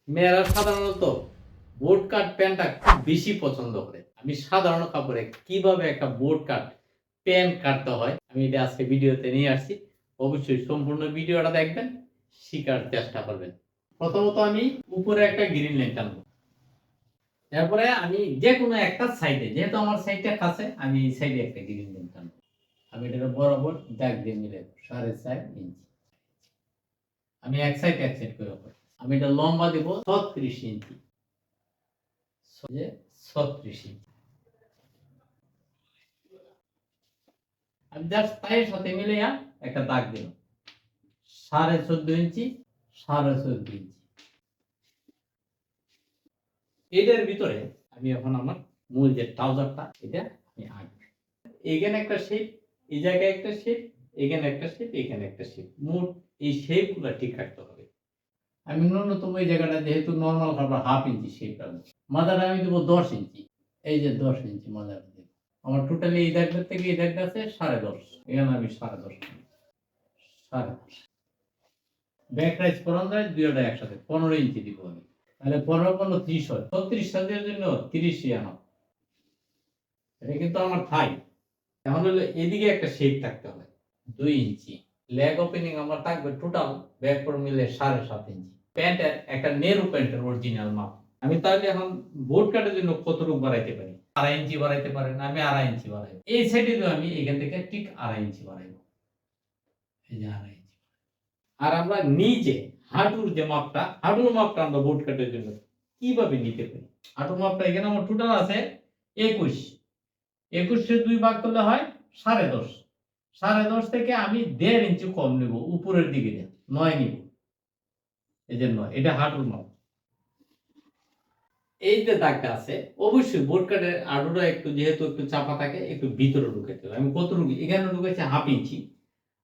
মেয়েরা সাধারণত বোট কাট প্যান্টটা খুব বেশি পছন্দ করে। আমি সাধারণ কাপড়ে কিভাবে একটা বোট কাট প্যান্ট কাটতে হয় আমি এটা আজকে ভিডিওতে নিয়ে আসছি। অবশ্যই সম্পূর্ণ ভিডিওটা দেখবেন, শিখার চেষ্টা করবেন। প্রথমত আমি উপরে একটা গ্রিন লাইন টানবো। এরপরে আমি যেকোনো একটা সাইডে, যেহেতু আমার সাইডটা কাছে, আমি এই সাইডে একটা গ্রিন লাইন টানবো। আমি এটা বরাবর দাগ দিয়ে মিলে 4.5 ইঞ্চি। আমি এক সাইড করে আমি এটা লম্বা দিব 36 ইঞ্চি। 36 ইঞ্চি। আমি জাস্ট পায়ের সাথে মিলিয়ে একটা দাগ দিলাম 14.5 ইঞ্চি, 14.5 ইঞ্চি। এটার ভিতরে আমি এখন আমার মূল যে ট্রাউজারটা এটা আমি আঁকবো। এখানে একটা শেপ, এই জায়গায় একটা শেপ, এখানে একটা শেপ, এখানে একটা শেপ। মোট এই শেপগুলো ঠিক রাখতে হবে। আমি ন্যূনতম এই জায়গাটা যেহেতু নর্মাল কাপড় 1/2 ইঞ্চি শেপ রাখবো। মাথাটা আমি দেবো 10 ইঞ্চি। এই যে 10 ইঞ্চি মাথাটা দেবো। আমার টোটালি এই দাগটার থেকে এই দাগটা আছে 10.5। এখানে আমি 10.5 10.5 ব্যাক রাইজ করান যায় দুইটা একসাথে 15 ইঞ্চি দিব আমি। তাহলে 15 15 30 হয়। 36 সাইজের জন্য 30 আনা। এটা কিন্তু আমার থাই। এখন হলো এদিকে একটা শেপ থাকতে হবে 2 ইঞ্চি। লেগ ওপেনিং আমার থাকবে টোটাল ব্যাক ফর মিলে 7.5 ইঞ্চি। প্যান্টের একটা নেরো প্যান্টের অরিজিনাল মাপ। আমি তাহলে এখন বোট কাটের জন্য কতটুকু বাড়াইতে পারি? 2.5 ইঞ্চি বাড়াইতে পারেন, আমি 2.5 ইঞ্চি বাড়াইব। এই সাইডে তো আমি এখান থেকে ঠিক 2.5 ইঞ্চি বাড়াইব। এই যে 2.5 ইঞ্চি। আর আমরা নিচে হাঁটুর যে মাপটা, হাঁটুর মাপটা আমরা বোট কাটের জন্য কিভাবে নিতে পারি? হাঁটুর মাপটা এখানে আমার টোটাল আছে 21। 21 এর 2 ভাগ করলে হয় 10.5। 10.5 থেকে আমি 1.5 ইঞ্চি কম নেব উপরের দিকে দিয়ে 9 নিব। এই যে 9, এটা হাঁটুর মাপ। এই যে দাগটা আছে অবশ্যই বোট কাটের হাঁটুটা একটু যেহেতু একটু চাপা থাকে একটু ভিতরে ঢুকাইতে হবে। আমি কতটুকু এখানে ঢুকাইছি 1/2 ইঞ্চি।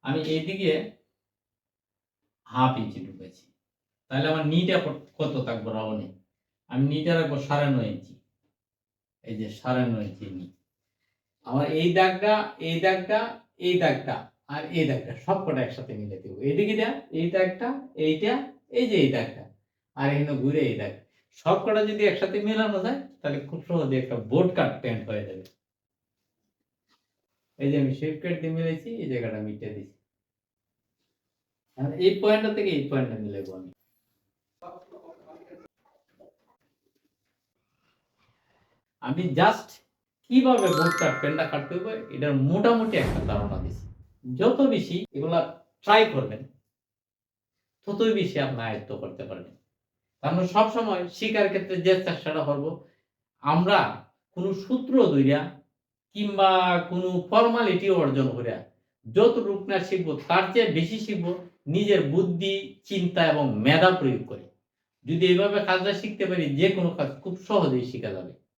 আমি এইদিকে 1/2 ইঞ্চি ঢুকাইছি। তাহলে আমার নিটা কত থাকবে রাউন্ডে? আমি নিটা রাখবো 9.5 ইঞ্চি। এই যে 9.5 ইঞ্চি নি। আমার এই দাগটা, এই দাগটা, এই দাগটা আর এই দাগটা সবকটা একসাথে মিলে দেব। এদিকে দেয়া এই দাগটা, এইটা, এই যে এই দাগটা আর এখানে ঘুরে এই দাগ। সবকটা যদি একসাথে মেলানো যায় তাহলে খুব সহজে একটা বোট কাট প্যান্ট হয়ে যাবে। এই যে আমি শেপ কাট দিয়ে মিলাইছি, এই জায়গাটা মিটিয়ে দিছি। আর এই পয়েন্টটা থেকে এই পয়েন্টটা মিলাইবো আমি। আমি জাস্ট কিভাবে বোট কাট প্যান্টটা কাটতে হবে এটার মোটামুটি একটা ধারণা দিছি। যত বেশি এগুলা ট্রাই করবেন ততই বেশি আপনি আয়ত্ত করতে পারবেন। আমরা সবসময় শিকার ক্ষেত্রে যে চেষ্টাটা করব, আমরা কোন সূত্র ধইরা কিংবা কোন ফর্মালিটি অর্জন কইরা যতটুক না শিখব তার চেয়ে বেশি শিখব নিজের বুদ্ধি, চিন্তা এবং মেধা প্রয়োগ করে। যদি এভাবে কাজটা শিখতে পারি যেকোনো কাজ খুব সহজেই শিখা যাবে।